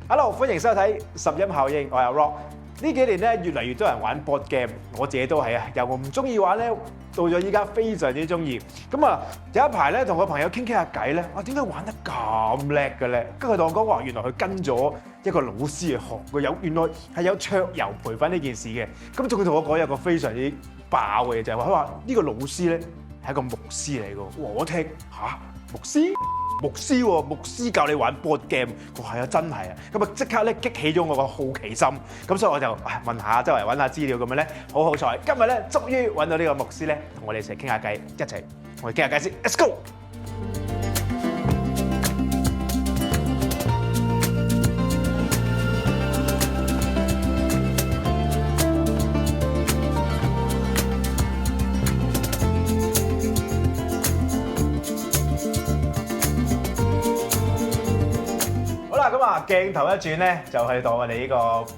Hello，歡迎收睇十音效應，我係 Rock。呢幾年咧，越嚟越多人玩 board game，我自己都係啊。由我唔中意玩咧，到咗依家非常之中意。咁啊，有一排咧同個朋友傾下偈咧，點解玩得咁叻嘅咧？跟住佢同我講話，原來佢跟咗一個老師去學，原來係有桌遊培訓呢件事嘅。咁仲要同我講有個非常之爆嘅嘢，就係話佢話呢個老師咧係一個牧師嚟嘅。我聽嚇牧師。牧師喎，牧師教你玩 board game，我係啊，真係啊，咁啊即刻咧激起咗我個好奇心，咁所以我就問下周圍揾下資料咁樣咧，好彩今日咧終於揾到呢個牧師咧，同我哋一齊傾下偈，一齊我哋傾下偈先 ，Let's go！咁啊，鏡頭一轉咧，就去到我哋呢個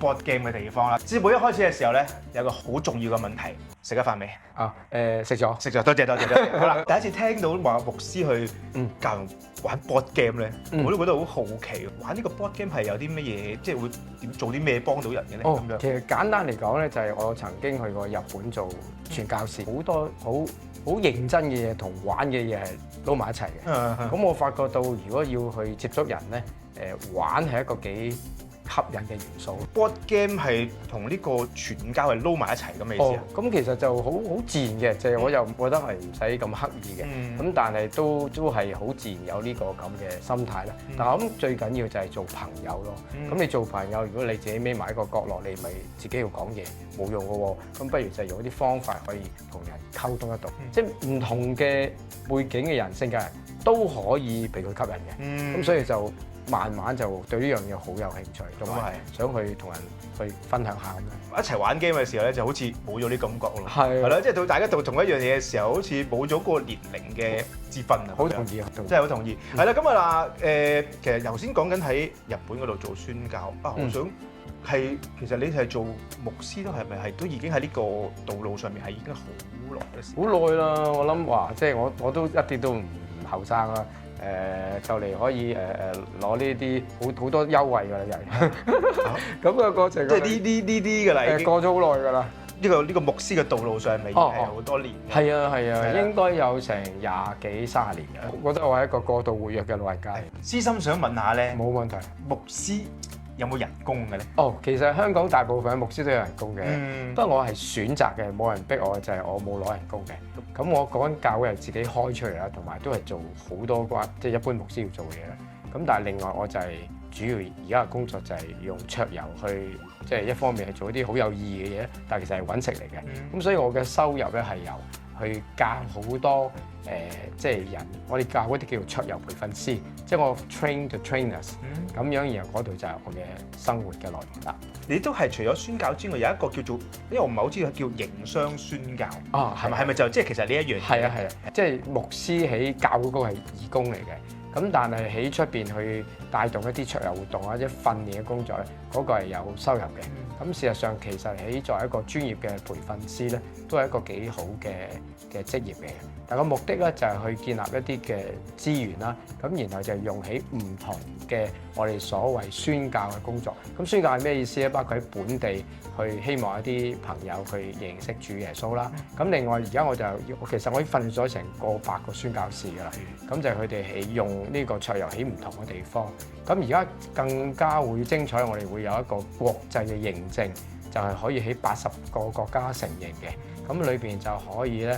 board game 嘅地方啦。節目一開始嘅時候咧，有個好重要嘅問題，食咗飯未？食咗，多謝。好啦，第一次聽到話牧師去教人玩 board game 咧，我都覺得好好奇。玩呢個 board game 係有啲乜嘢，即係會點做啲咩幫到人嘅咧？咁樣其實簡單嚟講咧，就係我曾經去過日本做傳教士，好多好認真嘅嘢同玩嘅嘢係撈埋一齊嘅。咁我發覺到，如果要去接觸人咧，玩係一個幾吸引嘅元素。board game 係同呢個傳教係撈埋一齊咁嘅意思啊？咁其實就好自然嘅，就係我又覺得係唔使咁刻意嘅。咁但係都係好自然有呢個咁嘅心態啦。但係我諗最緊要就係做朋友咯。咁你做朋友，如果你自己孭埋一個角落，你咪自己要講嘢，冇用嘅喎。咁不如就用啲方法可以同人溝通得到，即係唔同嘅背景嘅人、性格人都可以被佢吸引嘅。咁所以就慢慢就對呢樣嘢好有興趣，同埋想去同人去分享下咁樣。一齊玩 game 嘅時候咧，就好似冇咗啲感覺咯。係啦，即係到大家做同一樣嘢嘅時候，好似冇咗嗰個年齡嘅之分啊。好同意啊，真係好同意。係啦，咁啊嗱，其實頭先講緊喺日本嗰度做宣教啊，我想係其實你係做牧師都係咪都已經喺呢個道路上面係已經好耐嘅事？好耐啦，我諗話即係我都一啲都唔後生啦。就嚟可以攞呢啲好多優惠㗎啦，又咁個過程。即係呢啲㗎啦，過咗好耐㗎啦。呢個牧師嘅道路上面係好多年。係啊，應該有成20幾30年嘅。我覺得我係一個過度活躍嘅老人家。私心想問下咧，冇問題。牧師有冇人工嘅咧？其實香港大部分牧師都有人工嘅，不過我係選擇嘅，冇人逼我，就係我冇攞人工嘅。咁我嗰間教會係自己開出嚟啦，同埋都係做好多即係一般牧師要做嘅嘢啦。咁但係另外我就係主要而家嘅工作就係用桌遊去，即係一方面係做一啲好有意義嘅嘢，但係其實係揾食嚟嘅。咁所以我嘅收入咧係由去教好多即係人，我哋教嗰啲叫做桌遊培訓師，即係我 train the trainers 咁樣，然後嗰度就係我嘅生活嘅來源啦。你都係除咗宣教之外，有一個叫做，因為我唔係好知道叫營商宣教係咪就即係其實呢一樣嘢？係啊，即係牧師喺教會嗰個係義工嚟嘅，咁但係喺出邊去帶動一啲桌遊活動或者訓練嘅工作咧，嗰個係有收入嘅。咁事實上其實喺作為一個專業嘅培訓師咧，都係一個幾好嘅職業嚟嘅。但個目的咧就係去建立一啲嘅資源啦，咁然後就用喺唔同嘅我哋所謂宣教嘅工作。咁宣教係咩意思咧？包括喺本地去希望一啲朋友去認識主耶穌啦。咁另外而家其實我已經訓練咗成過百個宣教士㗎啦。咁就係佢哋係用呢個桌遊喺唔同嘅地方。咁而家更加會精彩，我哋會有一個國際嘅認證，就係可以喺80個國家承認嘅。咁裏邊就可以咧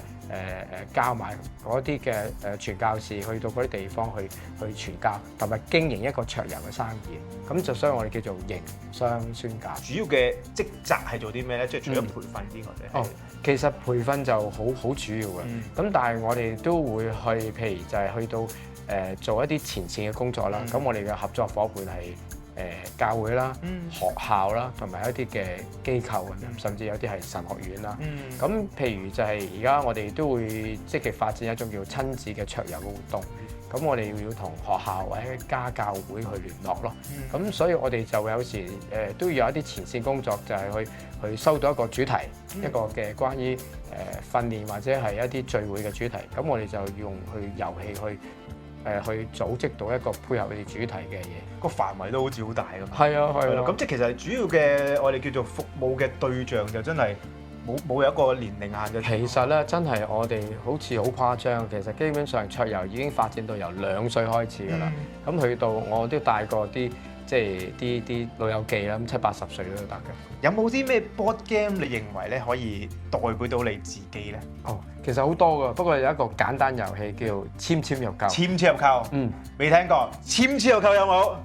教埋嗰啲嘅傳教士去到嗰啲地方去傳教，同埋經營一個桌遊嘅生意。咁就所以我哋叫做營商宣教。主要嘅職責係做啲咩咧？即係除咗培訓之外其實培訓就好主要嘅。咁但係我哋都會去，譬如就係去到做一啲前線嘅工作啦。咁我哋嘅合作伙伴係教會啦、學校啦，同埋一啲嘅機構咁，甚至有啲係神學院啦。咁譬如就係而家我哋都會積極發展一種叫親子嘅桌遊嘅活動。咁我哋要同學校或者家教會去聯絡咯。咁所以我哋就有時都要有一啲前線工作，就係去收到一個主題，一個嘅關於訓練或者係一啲聚會嘅主題。咁我哋就用去遊戲去去組織到一個配合佢哋主題嘅嘢。個範圍都好似好大㗎嘛。係啊係啊。咁即係其實主要嘅我哋叫做服務嘅對象就真係冇有一個年齡限制。其實咧真係我哋好似好誇張，其實基本上桌遊已經發展到由2歲開始㗎啦。咁去到我都帶過啲即係啲老友記啦，咁70、80歲都得嘅。有冇啲咩 board game 你認為咧可以代表到你自己咧？哦，其實好多㗎，不過有一個簡單遊戲叫簽簽入扣。簽簽入扣，未聽過。簽簽入扣有冇？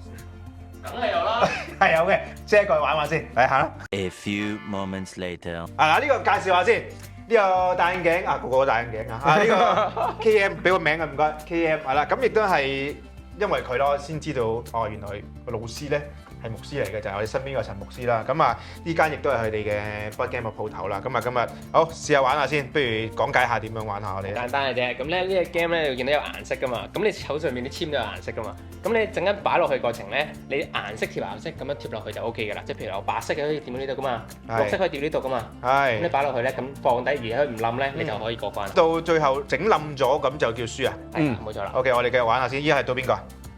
梗係有啦，係有嘅，即係過去玩玩先，嚟下啦。A few moments later。嗱呢個介紹下先，呢個戴眼鏡個個都戴眼鏡啊！呢個 KM 俾個名啊，唔該 KM 係啦，咁亦都係因為佢咯，先知道哦原來個老師咧係牧師嚟嘅，就係我哋身邊個陳牧師啦。咁啊呢間亦都係佢哋嘅 board game 嘅鋪頭啦。咁啊今日好試下玩下先，不如講解下點樣玩下我哋。簡單嘅啫。咁咧呢個 game 咧，你會見到有顏色噶嘛。咁你手上面啲簽都有顏色噶嘛。咁你陣間擺落去過程咧，你顏色貼顏色咁樣貼落去就 O K 噶啦。即係譬如我白色嘅可以貼到呢度噶嘛，綠色可以貼呢度噶嘛。咁你擺落去咧，咁放低而佢唔冧咧，你就可以過關。到最後整冧咗咁就叫輸啊。係冇錯啦。 OK， 我哋繼續玩下先。依家係到邊個？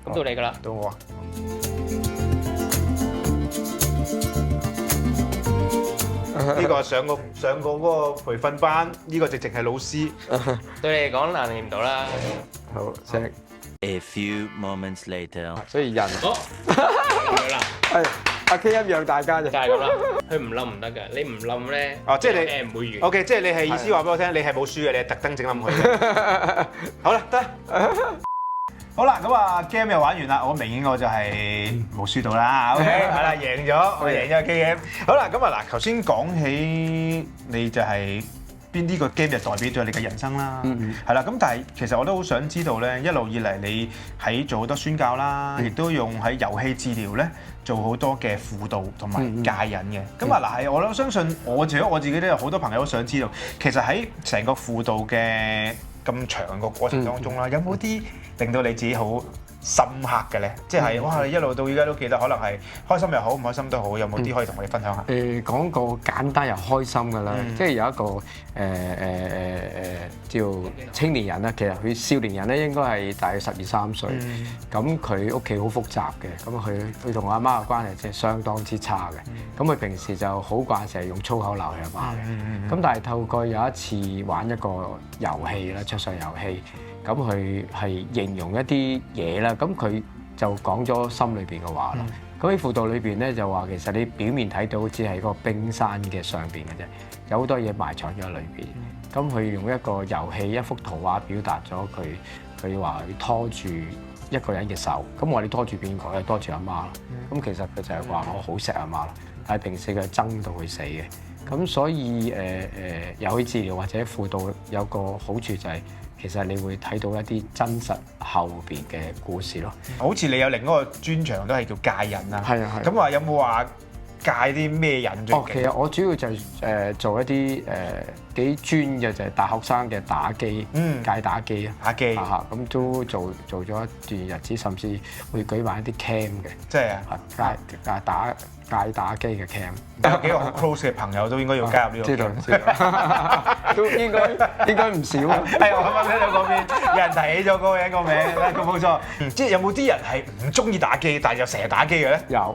咁到你噶啦。到我啊。呢個上過嗰個培訓班，呢個直情係老師。對你嚟講難認唔到啦。好，請。A few moments later。所以人好，係啦，係阿 K 一樣大家啫。就係咁啦。佢唔冧唔得㗎，你唔冧咧，即係你誒唔會完。OK， 即係你係意思話俾我聽，你係冇輸嘅，你係特登整冧佢嘅。好啦，得。好啦，咁啊 game 又玩完啦，我明顯我就係冇輸到啦。OK， 係啦，贏咗，我贏咗 game。好啦，咁啊嗱，頭先講起你就係邊啲個 game 就代表咗你嘅人生啦。係啦，咁但係其實我都好想知道咧，一路以嚟你喺做好多宣教啦，亦都用喺遊戲治療咧做好多嘅輔導同埋戒癮嘅。咁啊嗱，係我都相信我除咗我自己都有好多朋友都想知道，其實喺成個輔導嘅咁長個過程當中啦，有冇啲令到你自己好深刻嘅咧？即係哇，你一路到而家都記得，可能係開心又好，唔開心都好，有冇啲可以同我哋分享下？講個簡單又開心嘅啦，即係有一個叫青年人啦，其實佢少年人咧應該係大約12、13歲，咁佢屋企好複雜嘅，咁佢同阿媽嘅關係即係相當之差嘅，咁佢平時就好慣成日用粗口鬧佢阿媽嘅，咁但係透過有一次玩一個遊戲啦，桌上遊戲。咁佢係形容一啲嘢啦，咁佢就講咗心裏邊嘅話啦。咁喺輔導裏邊咧就話，其實你表面睇到只係個冰山嘅上邊嘅啫，有好多嘢埋藏咗喺裏邊。咁佢用一個遊戲一幅圖畫表達咗佢話佢拖住一個人嘅手。咁我哋拖住邊個咧？拖住阿媽啦。咁其實佢就係話我好錫阿媽啦，但係平時佢係憎到佢死嘅。咁所以遊戲治療或者輔導有個好處就係。其實你會睇到一啲真實後邊嘅故事咯。好似你有另一個專長都係叫戒癮啦。係啊係。咁話有冇話戒啲咩癮？其實我主要就係做一啲幾專嘅，就係大學生嘅打機，戒打機啊。打機。咁都做咗一段日子，甚至會舉辦一啲 camp 嘅。即係戒打機嘅 camp。有幾個好 close 嘅朋友都應該要加入呢個。知道。都應該唔少。係我啱啱聽到嗰邊有人提起咗嗰個人個名，咁冇錯。即係有冇啲人係唔中意打機，但係又成日打機嘅咧？有。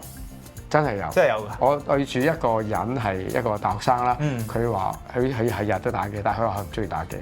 真係有，真係有㗎。我對住一個人係一個大學生啦，佢話佢係日都打機，但係佢話佢唔中意打機嘅，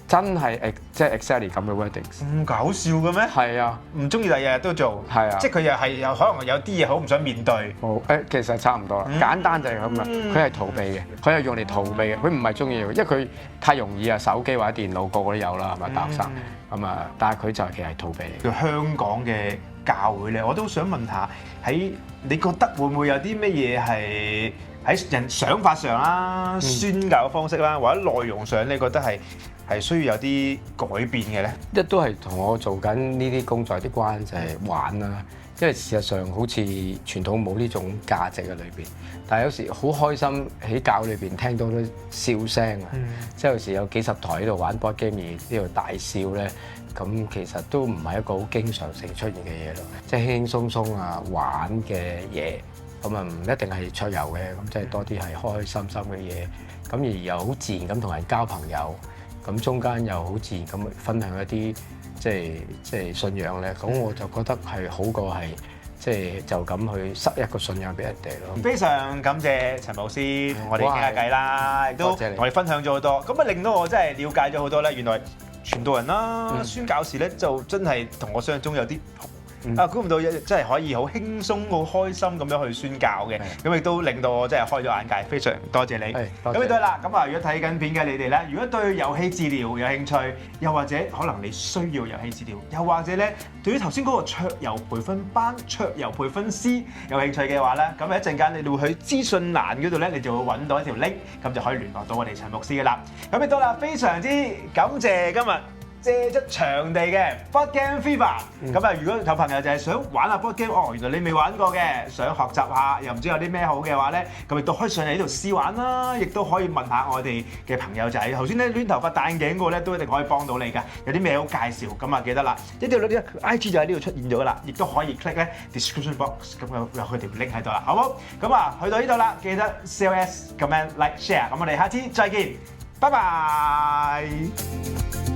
真係即係 exactly 咁嘅 wordings。咁搞笑嘅咩？係啊，唔中意但係日日都做。係啊，即係佢又係有可能有啲嘢好唔想面對。冇其實差唔多啦，簡單就係咁啦。佢係逃避嘅，佢係用嚟逃避嘅，佢唔係中意，因為佢太容易啊，手機或者電腦個個都有啦，係咪大學生？咁啊，但係佢就其實係逃避嚟。叫香港嘅教會咧，我都想問下，喺你覺得會唔會有啲乜嘢係喺人想法上啦、宣教嘅方式啦，或者內容上，你覺得係需要有啲改變嘅咧？一都係同我做緊呢啲工作有啲關，就係玩啦。因為事實上好似傳統冇呢種價值喺裏邊，但係有時好開心喺教裏邊聽到啲笑聲啊，即係有時有幾十台喺度玩 board game 而呢度大笑咧，咁其實都唔係一個好經常性出現嘅嘢咯，即係輕輕鬆鬆啊玩嘅嘢，咁啊唔一定係桌遊嘅，咁即係多啲係開開心心嘅嘢，咁而又好自然咁同人交朋友，咁中間又好自然咁分享一啲即係信仰咧，咁我就覺得係好過係就咁去塞一個信仰俾人哋咯。非常感謝陳牧師同我哋傾下偈啦，亦都同我哋分享咗好多，咁啊令到我真係了解咗好多咧。原來傳道人啦、宣教士咧就真係同我想象中有啲唔同。估唔到真係可以好輕鬆、好開心咁樣去宣教嘅，咁亦都令到我真係開咗眼界，非常多謝你。咁亦都係啦，咁啊，如果睇緊片嘅你哋咧，如果對遊戲治療有興趣，又或者可能你需要遊戲治療，又或者咧對於頭先嗰個桌遊培訓班、桌遊培訓師有興趣嘅話咧，咁一陣間你哋會去資訊欄嗰度咧，你就會揾到一條 link，咁就可以聯絡到我哋陳牧師嘅啦。咁亦都啦，非常之感謝今日借出場地嘅 Board Game Fever，咁啊，如果有朋友就係想玩下 Board Game，原來你未玩過嘅，想學習下，又唔知有啲咩好嘅話咧，咁亦都可以上嚟呢度試玩啦，亦都可以問下我哋嘅朋友仔。頭先咧攣頭髮戴眼鏡嗰個咧，都一定可以幫到你㗎。有啲咩好介紹，咁啊記得啦，一條啲 IG 就喺呢度出現咗㗎啦，亦都可以 click 咧 description box，咁有佢條 link 喺度啦，好唔好？咁啊，去到呢度啦，記得 CLS comment like share，咁我哋下次再見，拜拜。